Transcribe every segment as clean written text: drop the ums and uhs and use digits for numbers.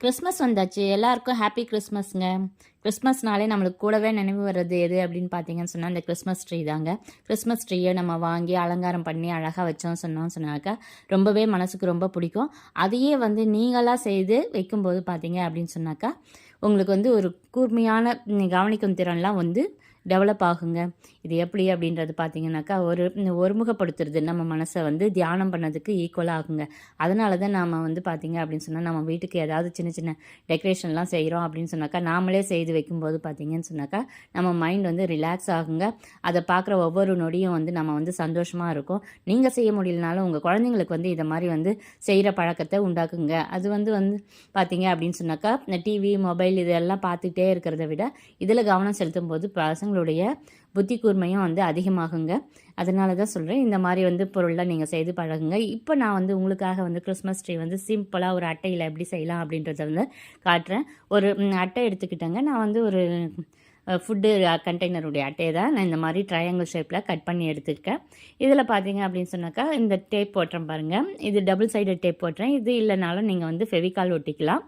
Christmas வந்தாச்சு. எல்லாருக்கும் happy கிறிஸ்மஸ்ங்க. கிறிஸ்மஸ்னாலே நம்மளுக்கு கூடவே நினைவு வர்றது எது அப்படின்னு பார்த்தீங்கன்னு சொன்னால் இந்த கிறிஸ்மஸ் ட்ரீ தாங்க. கிறிஸ்மஸ் ட்ரீயை நம்ம வாங்கி அலங்காரம் பண்ணி அழகாக வச்சோம் சொன்னாக்கா ரொம்பவே மனசுக்கு ரொம்ப பிடிக்கும். அதையே வந்து நீங்களாக செய்து வைக்கும்போது பார்த்தீங்க அப்படின்னு சொன்னாக்கா உங்களுக்கு வந்து ஒரு கூர்மையான கவனிக்கும் திறன்லாம் வந்து டெவலப் ஆகுங்க. இது எப்படி அப்படின்றது பார்த்தீங்கன்னாக்கா ஒருமுகப்படுத்துறது நம்ம மனசை வந்து தியானம் பண்ணதுக்கு ஈக்குவலாக ஆகுங்க. அதனால தான் நாம் வந்து பார்த்தீங்க அப்படின்னு சொன்னால் நம்ம வீட்டுக்கு ஏதாவது சின்ன சின்ன டெக்கரேஷன்லாம் செய்கிறோம் அப்படின்னு சொன்னாக்கா நாமளே செய்து வைக்கும்போது பார்த்தீங்கன்னு சொன்னாக்கா நம்ம மைண்ட் வந்து ரிலாக்ஸ் ஆகுங்க. அதை பார்க்குற ஒவ்வொரு நொடியும் வந்து நம்ம வந்து சந்தோஷமாக இருக்கும். நீங்கள் செய்ய முடியலனாலும் உங்கள் குழந்தைங்களுக்கு வந்து இதை மாதிரி வந்து செய்கிற பழக்கத்தை உண்டாக்குங்க. அது வந்து பார்த்தீங்க அப்படின்னு சொன்னாக்கா இந்த டிவி மொபைல் இதெல்லாம் பார்த்துக்கிட்டே இருக்கிறத விட இதில் கவனம் செலுத்தும் போது பசங்களுடைய புத்தி கூர்மையும் வந்து அதிகமாகுங்க. அதனால தான் சொல்கிறேன், இந்த மாதிரி வந்து பொருள்லாம் நீங்கள் செய்து பழகுங்க. இப்போ நான் வந்து உங்களுக்காக வந்து கிறிஸ்மஸ் ட்ரீ வந்து சிம்பிளாக ஒரு அட்டையில் எப்படி செய்யலாம் அப்படின்றத வந்து காட்டுறேன். ஒரு அட்டை எடுத்துக்கிட்டேங்க. நான் வந்து ஒரு ஃபுட்டு கண்டெய்னருடைய அட்டையை தான் நான் இந்த மாதிரி ட்ரையாங்கிள் ஷேப்பில் கட் பண்ணி எடுத்துக்கிட்டேன். இதில் பார்த்தீங்க அப்படின்னு சொன்னாக்கா இந்த டேப் போட்டுறேன் பாருங்கள். இது டபுள் சைடட் டேப் போட்டுறேன். இது இல்லைனாலும் நீங்கள் வந்து ஃபெவிகால் ஒட்டிக்கலாம்.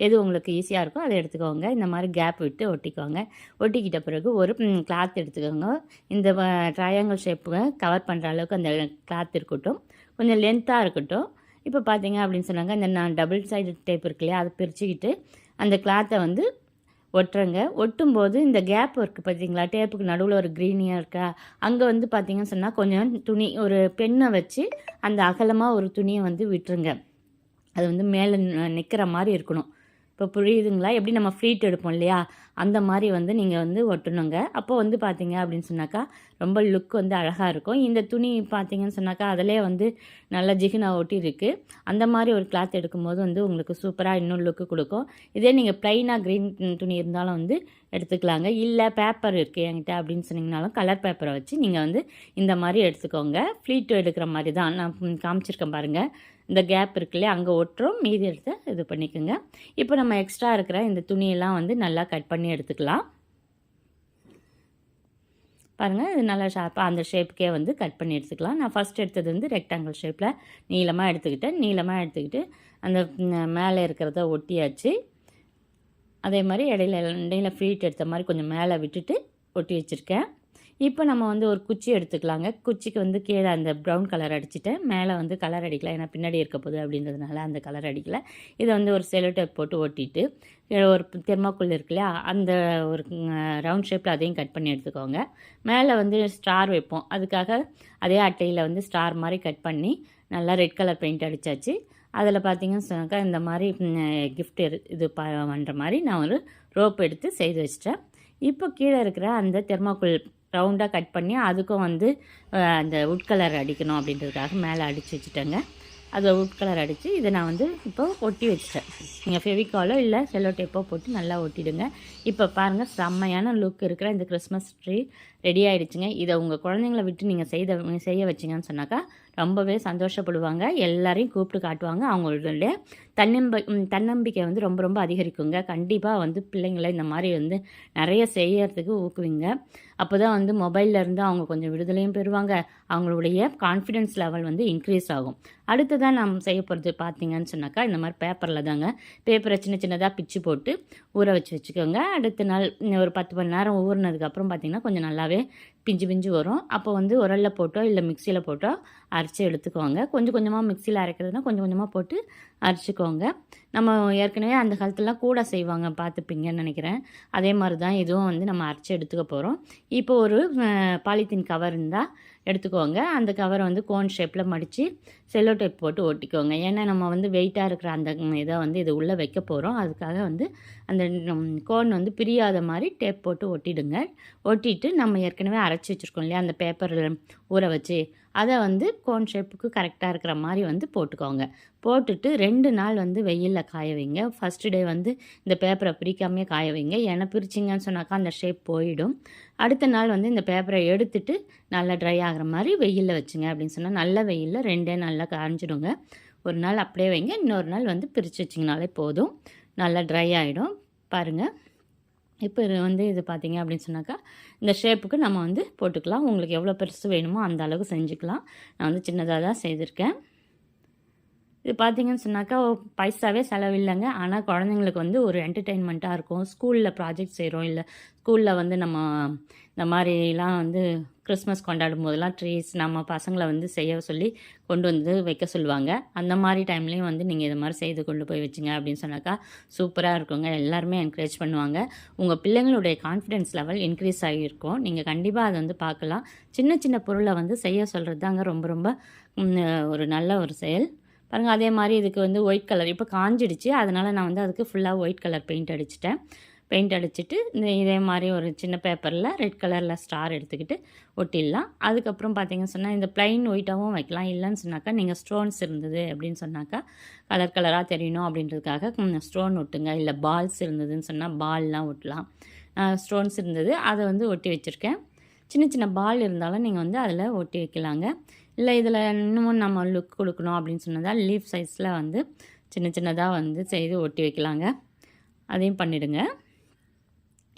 எது உங்களுக்கு ஈஸியாக இருக்கோ அதை எடுத்துக்கோங்க. இந்த மாதிரி கேப் விட்டு ஒட்டிக்கோங்க. ஒட்டிக்கிட்ட பிறகு ஒரு கிளாத் எடுத்துக்கோங்க. இந்த ட்ரையாங்கிள் ஷேப்பு கவர் பண்ணுற அளவுக்கு அந்த கிளாத் இருக்கட்டும், கொஞ்சம் லென்த்தாக இருக்கட்டும். இப்போ பார்த்தீங்க அப்படின்னு சொன்னாங்க இந்த நான் டபுள் சைடட் டேப் இருக்கு இல்லையா, அதை பிரிச்சுக்கிட்டு அந்த கிளாத்தை வந்து ஒட்டுறங்க. ஒட்டும்போது இந்த கேப் இருக்குது பார்த்தீங்களா, டேப்புக்கு நடுவில் ஒரு க்ரீனியாக இருக்கா, அங்கே வந்து பார்த்தீங்கன்னு சொன்னால் கொஞ்சம் துணி ஒரு பெண்ணை வச்சு அந்த அகலமாக ஒரு துணியை வந்து விட்டுருங்க. அது வந்து மேலே நிற்கிற மாதிரி இருக்கணும். இப்போ புரியுதுங்களா? எப்படி நம்ம ஃப்ளீட் எடுப்போம் இல்லையா, அந்த மாதிரி வந்து நீங்கள் வந்து ஒட்டணுங்க. அப்போ வந்து பார்த்தீங்க அப்படின்னு சொன்னாக்கா ரொம்ப லுக் வந்து அழகாக இருக்கும். இந்த துணி பார்த்தீங்கன்னு சொன்னாக்கா அதிலே வந்து நல்லா ஜிகினா ஒட்டி இருக்குது. அந்த மாதிரி ஒரு கிளாத் எடுக்கும்போது வந்து உங்களுக்கு சூப்பராக இன்னும் லுக்கு கொடுக்கும். இதே நீங்கள் ப்ளைனாக க்ரீன் துணி இருந்தாலும் வந்து எடுத்துக்கலாங்க. இல்லை பேப்பர் இருக்குது என்கிட்ட அப்படின்னு சொன்னீங்கனாலும் கலர் பேப்பரை வச்சு நீங்கள் வந்து இந்த மாதிரி எடுத்துக்கோங்க. ஃப்ளீட் எடுக்கிற மாதிரி தான் நான் காமிச்சிருக்கேன் பாருங்கள். இந்த கேப் இருக்குல்லையே அங்கே ஒட்டுறோம், மீதி எடுத்து இது பண்ணிக்கோங்க. இப்போ நம்ம எக்ஸ்ட்ரா இருக்கிற இந்த துணியெல்லாம் வந்து நல்லா கட் பண்ணி எடுத்துக்கலாம். பாருங்கள், இது நல்லா ஷார்ப்பாக அந்த ஷேப்புக்கே வந்து கட் பண்ணி எடுத்துக்கலாம். நான் ஃபஸ்ட் எடுத்தது வந்து ரெக்டாங்கிள் ஷேப்பில் நீளமாக எடுத்துக்கிட்டு அந்த மேலே இருக்கிறத ஒட்டியாச்சு. அதே மாதிரி இடையில ஃப்ளீட் எடுத்த மாதிரி கொஞ்சம் மேலே விட்டுட்டு ஒட்டி வச்சுருக்கேன். இப்போ நம்ம வந்து ஒரு குச்சி எடுத்துக்கலாங்க. குச்சிக்கு வந்து கீழே அந்த ப்ரௌன் கலர் அடிச்சுட்டேன், மேலே வந்து கலர் அடிக்கலாம், ஏன்னா பின்னாடி இருக்க போகுது அப்படின்றதுனால அந்த கலர் அடிக்கலை. இதை வந்து ஒரு செல்லோடேப் போட்டு ஒட்டிட்டு ஒரு தெர்மாக்கோல் இருக்கு இல்லையா, அந்த ஒரு ரவுண்ட் ஷேப்பில் அதையும் கட் பண்ணி எடுத்துக்கோங்க. மேலே வந்து ஸ்டார் வைப்போம், அதுக்காக அதே அட்டையில் வந்து ஸ்டார் மாதிரி கட் பண்ணி நல்லா ரெட் கலர் பெயிண்ட் அடித்தாச்சு. அதில் பார்த்தீங்கன்னு சொன்னாக்கா இந்த மாதிரி கிஃப்ட் இது பண்ணுற மாதிரி நான் ஒரு ரோப் எடுத்து செய்து வச்சிட்டேன். இப்போ கீழே இருக்கிற அந்த தெர்மாக்கோல் ரவுண்டாக கட் பண்ணி அதுக்கும் வந்து அந்த உட் கலர் அடிக்கணும் அப்படின்றதுக்காக மேலே அடித்து வச்சுட்டேங்க. அதை உட் கலர் அடித்து இதை நான் வந்து இப்போ ஒட்டி வச்சிட்டேன். நீங்கள் ஃபெவிகாலோ இல்லை செல்லோ டேப்போ போட்டு நல்லா ஒட்டிடுங்க. இப்போ பாருங்கள், செம்மையான லுக் இருக்கிற இந்த கிறிஸ்மஸ் ட்ரீ ரெடி ஆகிடுச்சுங்க. இதை உங்கள் குழந்தைங்கள விட்டு நீங்கள் செய்ய வச்சிங்கன்னு சொன்னாக்கா ரொம்பவே சந்தோஷப்படுவாங்க. எல்லாரையும் கூப்பிட்டு காட்டுவாங்க. அவங்களுடைய தன்னம்பிக்கை வந்து ரொம்ப ரொம்ப அதிகரிக்குங்க. கண்டிப்பாக வந்து பிள்ளைங்களை இந்த மாதிரி வந்து நிறைய செய்யறதுக்கு ஊக்குவிங்க. அப்போ தான் வந்து மொபைலில் இருந்து அவங்க கொஞ்சம் விடுதலையும் பெறுவாங்க. அவங்களுடைய கான்ஃபிடென்ஸ் லெவல் வந்து இன்க்ரீஸ் ஆகும். அடுத்ததான் நம்ம செய்ய போகிறது பார்த்தீங்கன்னு சொன்னாக்கா இந்த மாதிரி பேப்பரில் தாங்க. பேப்பரை சின்ன சின்னதாக பிச்சு போட்டு ஊற வச்சுக்கோங்க. அடுத்த நாள் ஒரு 10 மணி நேரம் ஊறினதுக்கப்புறம் பார்த்திங்கன்னா கொஞ்சம் நல்லாவே பிஞ்சு வரும். அப்போ வந்து உரலில் போட்டோ இல்லை மிக்சியில் போட்டோ அரைச்சி எடுத்துக்கோங்க. கொஞ்சம் கொஞ்சமாக மிக்சியில் அரைக்கிறதுனா கொஞ்சம் கொஞ்சமாக போட்டு அரைச்சிக்கோங்க. நம்ம ஏற்கனவே அந்த காலத்துலலாம் கூட செய்வாங்க, பார்த்துப்பீங்கன்னு நினைக்கிறேன். அதே மாதிரி தான் இதுவும் வந்து நம்ம அரைச்சி எடுத்துக்க போகிறோம். இப்போ ஒரு பாலித்தீன் கவர் இருந்தால் எடுத்துக்கோங்க. அந்த கவரை வந்து கோன் ஷேப்பில் மடித்து செல்லோ டேப் போட்டு ஒட்டிக்கோங்க. ஏன்னா நம்ம வந்து வெயிட்டாக இருக்கிற அந்த இதை வந்து இது உள்ளே வைக்க போகிறோம். அதுக்காக வந்து அந்த கோன் வந்து பிரியாத மாதிரி டேப் போட்டு ஒட்டிடுங்க. ஒட்டிட்டு நம்ம ஏற்கனவே அரைச்சி வச்சுருக்கோம் இல்லையா அந்த பேப்பரில் ஊற வச்சு, அதை வந்து கோன் ஷேப்புக்கு கரெக்டாக இருக்கிற மாதிரி வந்து போட்டுக்கோங்க. போட்டுட்டு 2 நாள் வந்து வெயிலில் காய வைங்க. ஃபஸ்ட்டு டே வந்து இந்த பேப்பரை பிரிக்காமையே காய வைங்க. ஏன்னா பிரிச்சிங்கன்னு சொன்னாக்கா அந்த ஷேப் போயிடும். அடுத்த நாள் வந்து இந்த பேப்பரை எடுத்துட்டு நல்லா ட்ரை ஆகிற மாதிரி வெயிலில் வச்சுங்க. அப்படின்னு சொன்னால் நல்ல வெயிலில் 2 நாளில் காய்ஞ்சிடுங்க. ஒரு நாள் அப்படியே வைங்க, இன்னொரு நாள் வந்து பிரித்து வச்சிங்கனாலே போதும், நல்லா ட்ரை ஆகிடும். பாருங்கள், இப்போ வந்து இது பார்த்தீங்க அப்படின்னு சொன்னாக்கா இந்த ஷேப்புக்கு நம்ம வந்து போட்டுக்கலாம். உங்களுக்கு எவ்வளோ பெருசு வேணுமோ அந்த அளவுக்கு செஞ்சுக்கலாம். நான் வந்து சின்னதாக தான் செய்திருக்கேன். இது பார்த்தீங்கன்னு சொன்னாக்கா பைசாவே செலவில்லைங்க. ஆனால் குழந்தைங்களுக்கு வந்து ஒரு என்டர்டெயின்மெண்ட்டாக இருக்கும். ஸ்கூலில் ப்ராஜெக்ட் செய்கிறோம், இல்லை ஸ்கூலில் வந்து நம்ம இந்த மாதிரிலாம் வந்து கிறிஸ்மஸ் கொண்டாடும் போதெல்லாம் ட்ரீஸ் நம்ம பசங்களை வந்து செய்ய சொல்லி கொண்டு வந்து வைக்க சொல்லுவாங்க. அந்த மாதிரி டைம்லேயும் வந்து நீங்கள் இது மாதிரி செய்து கொண்டு போய் வச்சிங்க அப்படின்னு சொன்னாக்கா சூப்பராக இருக்குங்க. எல்லாருமே என்கரேஜ் பண்ணுவாங்க. உங்கள் பிள்ளைங்களுடைய கான்ஃபிடென்ஸ் லெவல் இன்க்ரீஸ் ஆகியிருக்கும். நீங்கள் கண்டிப்பாக அதை வந்து பார்க்கலாம். சின்ன சின்ன பொருளை வந்து செய்ய சொல்கிறது தாங்க ரொம்ப ரொம்ப ஒரு நல்ல ஒரு செயல். பாருங்கள், அதே மாதிரி இதுக்கு வந்து ஒயிட் கலர் இப்போ காஞ்சிடுச்சு. அதனால் நான் வந்து அதுக்கு ஃபுல்லாக ஒயிட் கலர் பெயிண்ட் அடிச்சிட்டேன். பெயிண்ட் அடிச்சுட்டு இதே மாதிரி ஒரு சின்ன பேப்பரில் ரெட் கலரில் ஸ்டார் எடுத்துக்கிட்டு ஒட்டிடலாம். அதுக்கப்புறம் பார்த்தீங்கன்னு சொன்னால் இந்த ப்ளைன் ஒயிட்டாகவும் வைக்கலாம். இல்லைன்னு சொன்னாக்கா நீங்கள் ஸ்டோன்ஸ் இருந்தது அப்படின்னு சொன்னாக்கா கலர் கலராக தெரியணும் அப்படின்றதுக்காக ஸ்டோன் ஒட்டுங்க. இல்லை பால்ஸ் இருந்ததுன்னு சொன்னால் பால்லாம் ஒட்டலாம். ஸ்டோன்ஸ் இருந்தது, அதை வந்து ஒட்டி வச்சுருக்கேன். சின்ன சின்ன பால் இருந்தாலும் நீங்கள் வந்து அதில் ஒட்டி வைக்கலாங்க. இல்லை இதில் இன்னமும் நம்ம லுக் கொடுக்கணும் அப்படின்னு சொன்னதால் லீஃப் சைஸில் வந்து சின்ன சின்னதாக வந்து செய்து ஒட்டி வைக்கலாங்க. அதையும் பண்ணிவிடுங்க.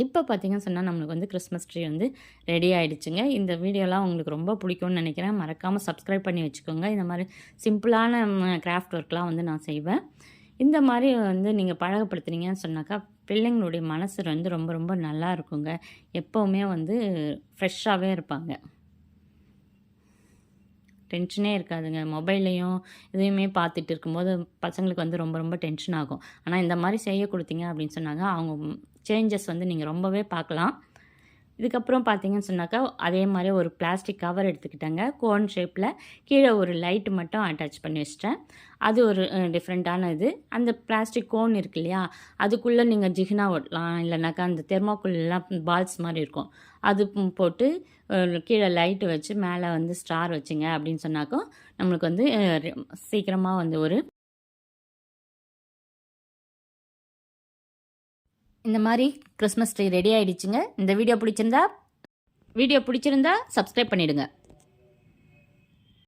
இப்போ பார்த்தீங்கன்னு சொன்னால் நம்மளுக்கு வந்து கிறிஸ்மஸ் ட்ரீ வந்து ரெடி ஆகிடுச்சுங்க. இந்த வீடியோலாம் உங்களுக்கு ரொம்ப பிடிக்கும்னு நினைக்கிறேன். மறக்காமல் சப்ஸ்கிரைப் பண்ணி வச்சுக்கோங்க. இந்த மாதிரி சிம்பிளான கிராஃப்ட் ஒர்க்லாம் வந்து நான் செய்வேன். இந்த மாதிரி வந்து நீங்கள் பழகப்படுத்துனீங்கன்னு சொன்னாக்கா பிள்ளைங்களுடைய மனசு வந்து ரொம்ப ரொம்ப நல்லா இருக்குங்க. எப்போவுமே வந்து ஃப்ரெஷ்ஷாகவே இருப்பாங்க. டென்ஷனே இருக்காதுங்க. மொபைல்லையும் இதையுமே பார்த்துட்டு இருக்கும்போது பசங்களுக்கு வந்து ரொம்ப ரொம்ப டென்ஷன் ஆகும். ஆனால் இந்த மாதிரி செய்ய கொடுத்தீங்க அப்படின்னு சொன்னாங்க அவங்க சேஞ்சஸ் வந்து நீங்கள் ரொம்பவே பார்க்கலாம். இதுக்கப்புறம் பார்த்தீங்கன்னு சொன்னாக்கா அதே மாதிரி ஒரு பிளாஸ்டிக் கவர் எடுத்துக்கிட்டேங்க. கோன் ஷேப்பில் கீழே ஒரு லைட்டு மட்டும் அட்டாச் பண்ணி வச்சிட்டேன். அது ஒரு டிஃப்ரெண்ட்டான இது. அந்த பிளாஸ்டிக் கோன் இருக்கு இல்லையா, அதுக்குள்ளே நீங்கள் ஜிகினா ஒட்டலாம். இல்லைனாக்கா அந்த தெர்மாக்கோல்லாம் பால்ஸ் மாதிரி இருக்கும், அது போட்டு கீழே லைட்டு வச்சு மேலே வந்து ஸ்டார் வச்சிங்க அப்படின்னு சொன்னாக்கா நம்மளுக்கு வந்து சீக்கிரமாக வந்து ஒரு இந்த மாதிரி கிறிஸ்மஸ் ட்ரீ ரெடி ஆகிடுச்சுங்க. இந்த வீடியோ பிடிச்சிருந்தா சப்ஸ்கிரைப் பண்ணிவிடுங்க.